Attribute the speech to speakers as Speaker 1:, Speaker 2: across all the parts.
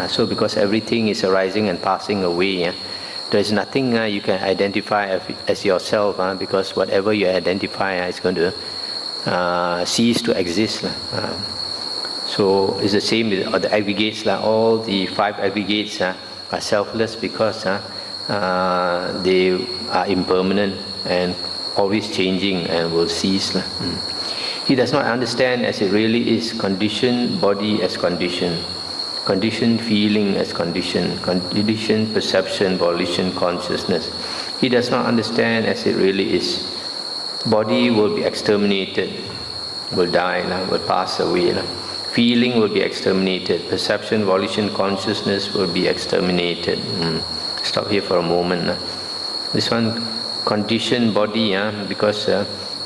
Speaker 1: So because everything is arising and passing away, there is nothing you can identify as yourself, because whatever you identify is going to cease to exist. So it's the same with the aggregates. All the 5 aggregates are selfless because they are impermanent and always changing and will cease. He does not understand as it really is conditioned body as condition, conditioned feeling as condition, conditioned perception, volition, consciousness. He does not understand as it really is. Body will be exterminated, will die, will pass away. Feeling will be exterminated. Perception, volition, consciousness will be exterminated. Stop here for a moment. This one, conditioned body, because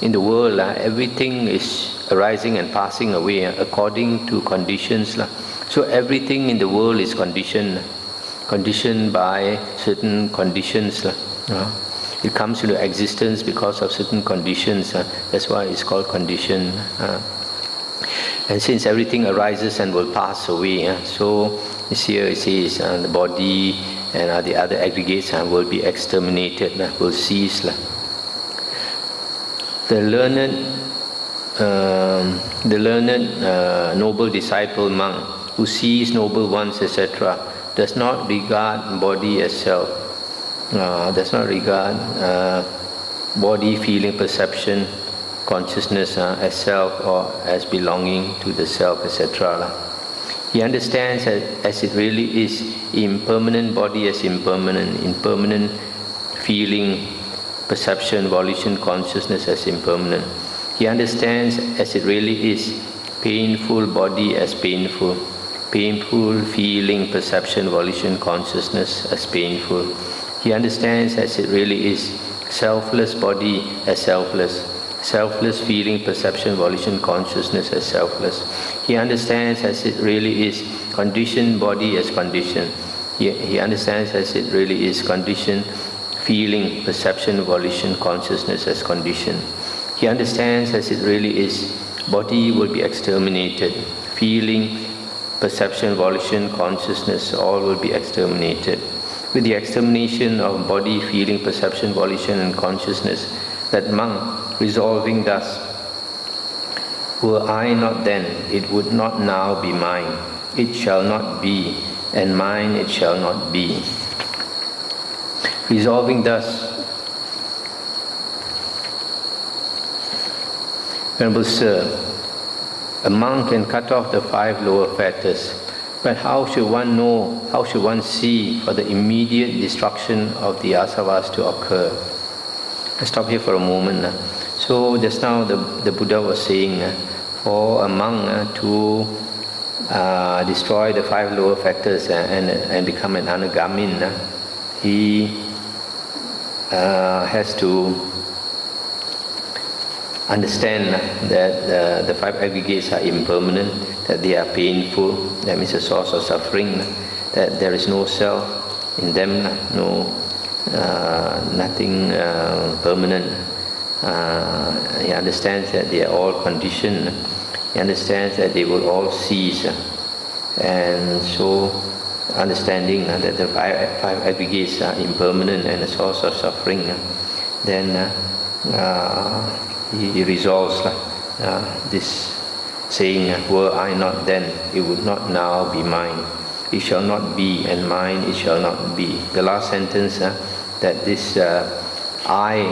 Speaker 1: in the world, everything is arising and passing away according to conditions. So everything in the world is conditioned by certain conditions. It comes into existence because of certain conditions. That's why it's called condition. And since everything arises and will pass away, so here it says the body and the other aggregates will be exterminated, will cease. The learned noble disciple monk who sees noble ones, etc., does not regard body as self, does not regard body, feeling, perception, consciousness as self or as belonging to the self, etc. He understands as it really is impermanent body as impermanent, impermanent feeling, perception, volition, consciousness as impermanent. He understands as it really is painful body as painful, painful feeling, perception, volition, consciousness as painful. He understands as it really is selfless body as selfless, selfless feeling, perception, volition, consciousness as selfless. He understands as it really is conditioned body as conditioned. He understands as it really is conditioned feeling, perception, volition, consciousness as conditioned. He understands as it really is body will be exterminated. Feeling, perception, volition, consciousness, all will be exterminated. With the extermination of body, feeling, perception, volition and consciousness, that monk resolving thus, were I not then, it would not now be mine. It shall not be, and mine it shall not be. Resolving thus, Venerable Sir, a monk can cut off the 5 lower fetters, but how should one know, how should one see for the immediate destruction of the asavas to occur? Let's stop here for a moment. So just now the Buddha was saying, for a monk to destroy the 5 lower fetters and become an anagamin, he has to understand that the 5 aggregates are impermanent, that they are painful, that means a source of suffering, that there is no self in them, nothing permanent. He understands that they are all conditioned. He understands that they will all cease. And so, understanding that the 5 aggregates are impermanent and a source of suffering, then he resolves this saying, were I not then, it would not now be mine. It shall not be, and mine it shall not be. The last sentence, that this I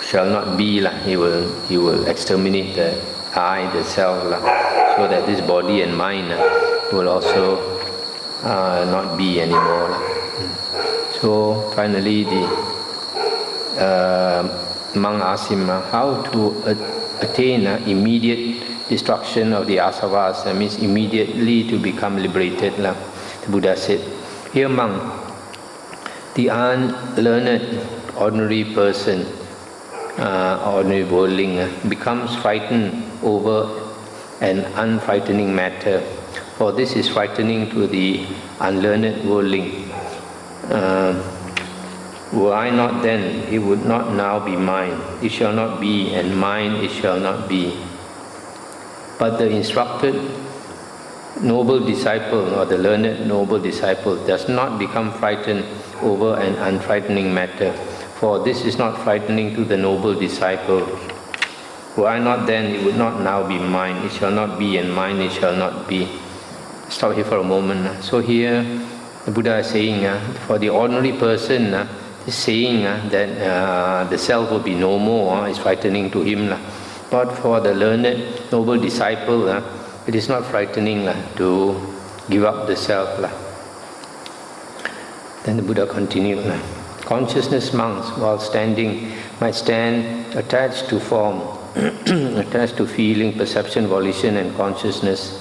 Speaker 1: shall not be, he will exterminate the I, the self, so that this body and mind will also not be anymore. So finally the monk asked him how to attain immediate destruction of the asavas, that means immediately to become liberated. The Buddha said, here monk, the unlearned ordinary person, ordinary worldling, becomes frightened over an unfrightening matter, for this is frightening to the unlearned worldling. Were I not then, it would not now be mine. It shall not be, and mine it shall not be. But the instructed noble disciple or the learned noble disciple does not become frightened over an unfrightening matter, for this is not frightening to the noble disciple. Why not then? It would not now be mine. It shall not be, and mine it shall not be. Stop here for a moment. So here the Buddha is saying, for the ordinary person, is saying that the self will be no more is frightening to him. But for the learned noble disciple, it is not frightening to give up the self. Then the Buddha continued. Consciousness monks, while standing, might stand attached to form, attached to feeling, perception, volition, and consciousness.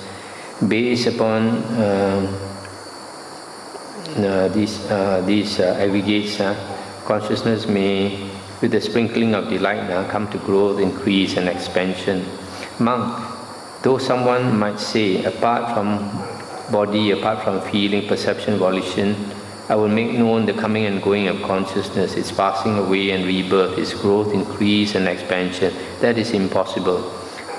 Speaker 1: Based upon these aggregates, consciousness may, with the sprinkling of delight, come to growth, increase, and expansion. Monk, though someone might say, apart from body, apart from feeling, perception, volition, I will make known the coming and going of consciousness, its passing away and rebirth, its growth, increase, and expansion. That is impossible.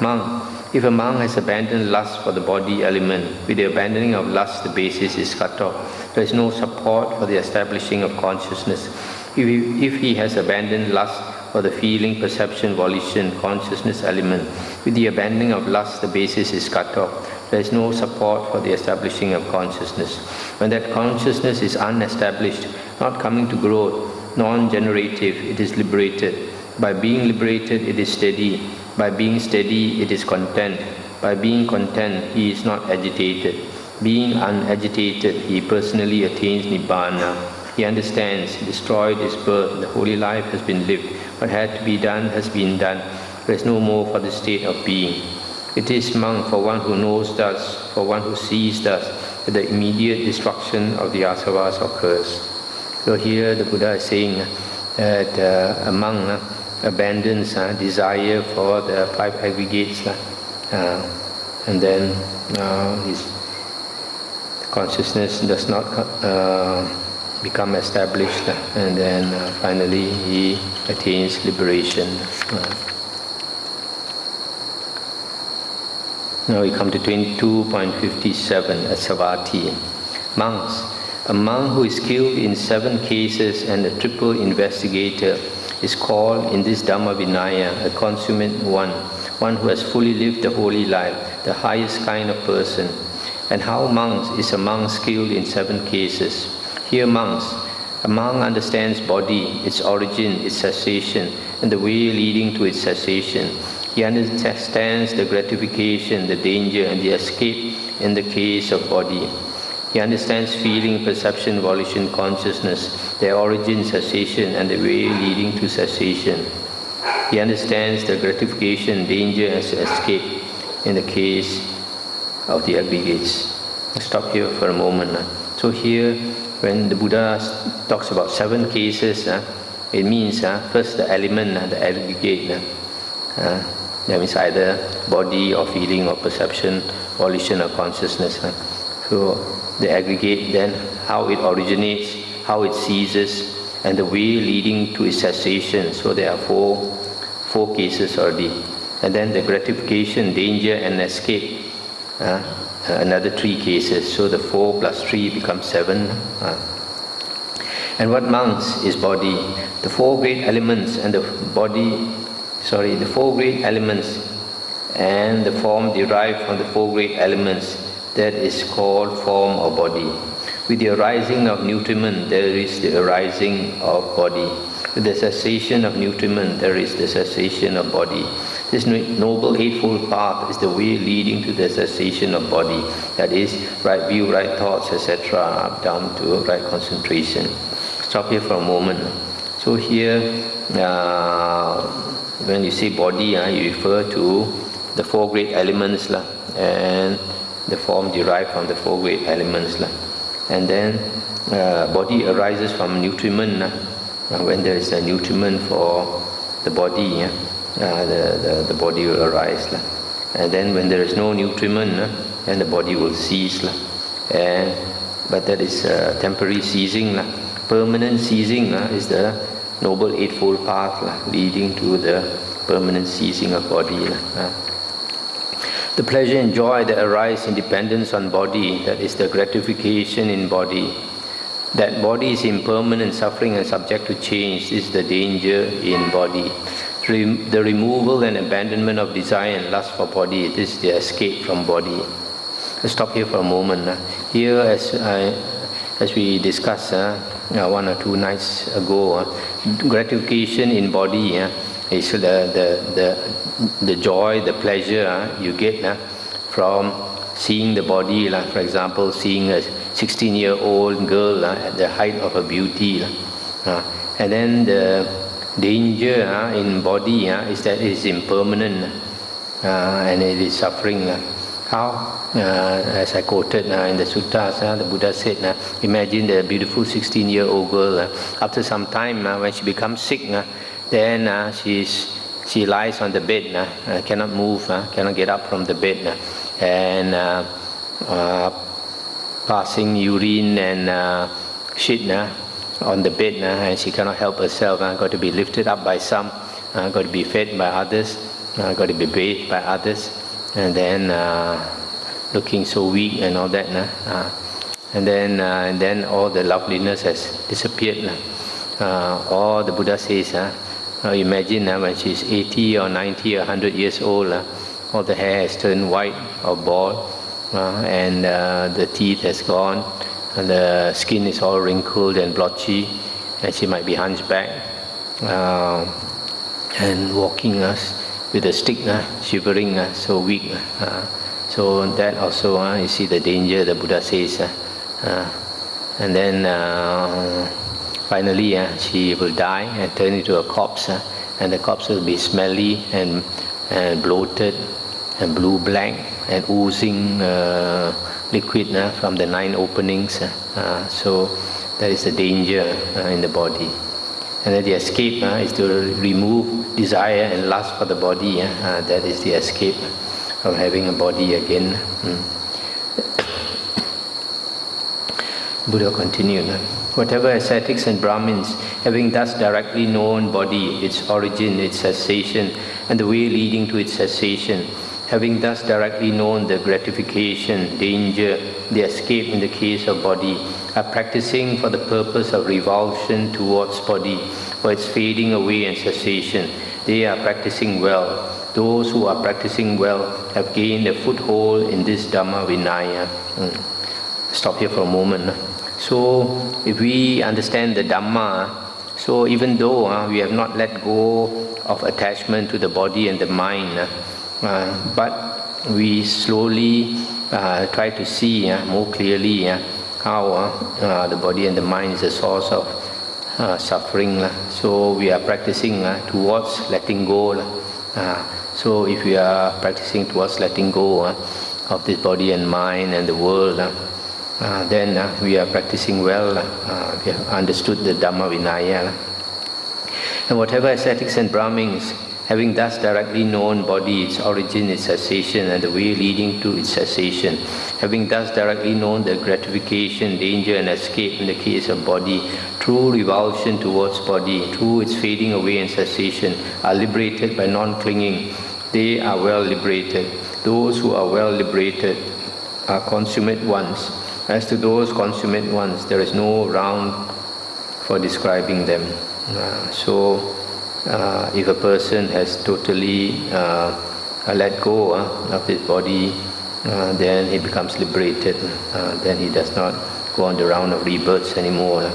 Speaker 1: Monk, if a monk has abandoned lust for the body element, with the abandoning of lust the basis is cut off. There is no support for the establishing of consciousness. If he has abandoned lust for the feeling, perception, volition, consciousness element, with the abandoning of lust the basis is cut off. There is no support for the establishing of consciousness. When that consciousness is unestablished, not coming to growth, non-generative, it is liberated. By being liberated, it is steady. By being steady, it is content. By being content, he is not agitated. Being unagitated, he personally attains Nibbana. He understands, destroyed his birth, the holy life has been lived. What had to be done has been done. There is no more for the state of being. It is, monk, for one who knows thus, for one who sees thus, that the immediate destruction of the asavas occurs. So here the Buddha is saying that a monk abandons desire for the five aggregates, and then his consciousness does not become established, and then finally he attains liberation. Now we come to 22.57 at Savatthi. Monks, a monk who is skilled in 7 cases and a triple investigator is called in this Dhammavinaya a consummate one who has fully lived the holy life, the highest kind of person. And how, monks, is a monk skilled in 7 cases? Here, monks, a monk understands body, its origin, its cessation, and the way leading to its cessation. He understands the gratification, the danger, and the escape in the case of body. He understands feeling, perception, volition, consciousness, their origin, cessation, and the way leading to cessation. He understands the gratification, danger, and escape in the case of the aggregates. Let's stop here for a moment. So here, when the Buddha talks about 7 cases, it means first the element, the aggregate. That means either body or feeling or perception, volition or consciousness. So the aggregate, then how it originates, how it ceases, and the way leading to its cessation. So there are four cases already. And then the gratification, danger and escape, another 3 cases. So the 4 plus 3 becomes 7. And what monks is body? The 4 great elements and the the 4 great elements and the form derived from the 4 great elements, that is called form or body. With the arising of nutriment, there is the arising of body. With the cessation of nutriment, there is the cessation of body. This noble eightfold path is the way leading to the cessation of body. That is, right view, right thoughts, etc., up down to right concentration. Stop here for a moment. So here, when you say body, you refer to the 4 great elements and the form derived from the 4 great elements. And then body arises from nutriment. When there is a nutriment for the body, the body will arise. And then when there is no nutriment, then the body will cease. But that is temporary ceasing. Permanent ceasing is the Noble Eightfold Path leading to the permanent ceasing of body. The pleasure and joy that arise in dependence on body, that is the gratification in body. That body is impermanent, suffering and subject to change, is the danger in body. The removal and abandonment of desire and lust for body, this is the escape from body. Let's stop here for a moment. Here, as we discussed 1 or 2 nights ago, gratification in body is the joy, the pleasure you get from seeing the body. For example, seeing a 16-year-old girl at the height of her beauty. And then the danger in body is that it is impermanent and it is suffering. How? As I quoted in the Suttas, the Buddha said, imagine the beautiful 16-year-old girl. After some time, when she becomes sick, then she lies on the bed, cannot move, cannot get up from the bed, and passing urine and shit on the bed, and she cannot help herself. Got to be lifted up by some, got to be fed by others, got to be bathed by others, and then looking so weak and all that. And then all the loveliness has disappeared. All the Buddha says, imagine when she's 80 or 90 or 100 years old, all the hair has turned white or bald, and the teeth has gone, and the skin is all wrinkled and blotchy, and she might be hunchback and walking with a stick, shivering, so weak. So that also, you see the danger, the Buddha says. And then finally, she will die and turn into a corpse, and the corpse will be smelly and bloated and blue-black and oozing liquid from the 9 openings. So that is the danger in the body. And then the escape is to remove desire and lust for the body. That is the escape from having a body again. Buddha continued. Whatever ascetics and Brahmins, having thus directly known body, its origin, its cessation, and the way leading to its cessation, having thus directly known the gratification, danger, the escape in the case of body, are practicing for the purpose of revulsion towards body, for its fading away and cessation. They are practicing well. Those who are practicing well have gained a foothold in this Dhamma Vinaya. Stop here for a moment. So, if we understand the Dhamma, so even though we have not let go of attachment to the body and the mind, but we slowly try to see more clearly how the body and the mind is a source of suffering. So we are practicing towards letting go. So if we are practicing towards letting go of this body and mind and the world, then we are practicing well. We have understood the Dhamma Vinaya. And whatever ascetics and Brahmins, having thus directly known body, its origin, its cessation, and the way leading to its cessation, having thus directly known the gratification, danger, and escape in the case of body, through revulsion towards body, through its fading away and cessation, are liberated by non-clinging. They are well liberated. Those who are well liberated are consummate ones. As to those consummate ones, there is no round for describing them. If a person has totally let go of his body, then he becomes liberated. Then he does not go on the round of rebirths anymore.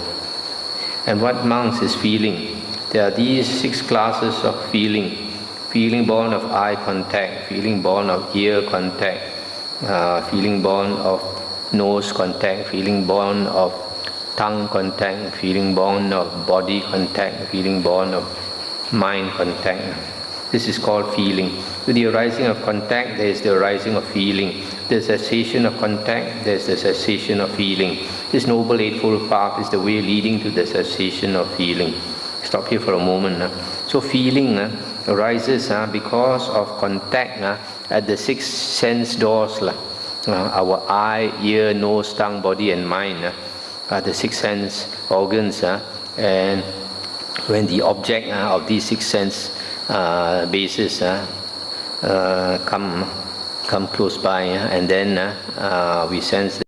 Speaker 1: And what monks is feeling? There are these 6 classes of feeling. Feeling born of eye contact, feeling born of ear contact, feeling born of nose contact, feeling born of tongue contact, feeling born of body contact, feeling born of mind contact. This is called feeling. With the arising of contact, there is the arising of feeling. The cessation of contact, there is the cessation of feeling. This Noble Eightfold Path is the way leading to the cessation of feeling. Stop here for a moment. So feeling arises because of contact at the 6 sense doors. Our eye, ear, nose, tongue, body and mind are the 6 sense organs. And when the object of these 6 sense bases come come close by, and then we sense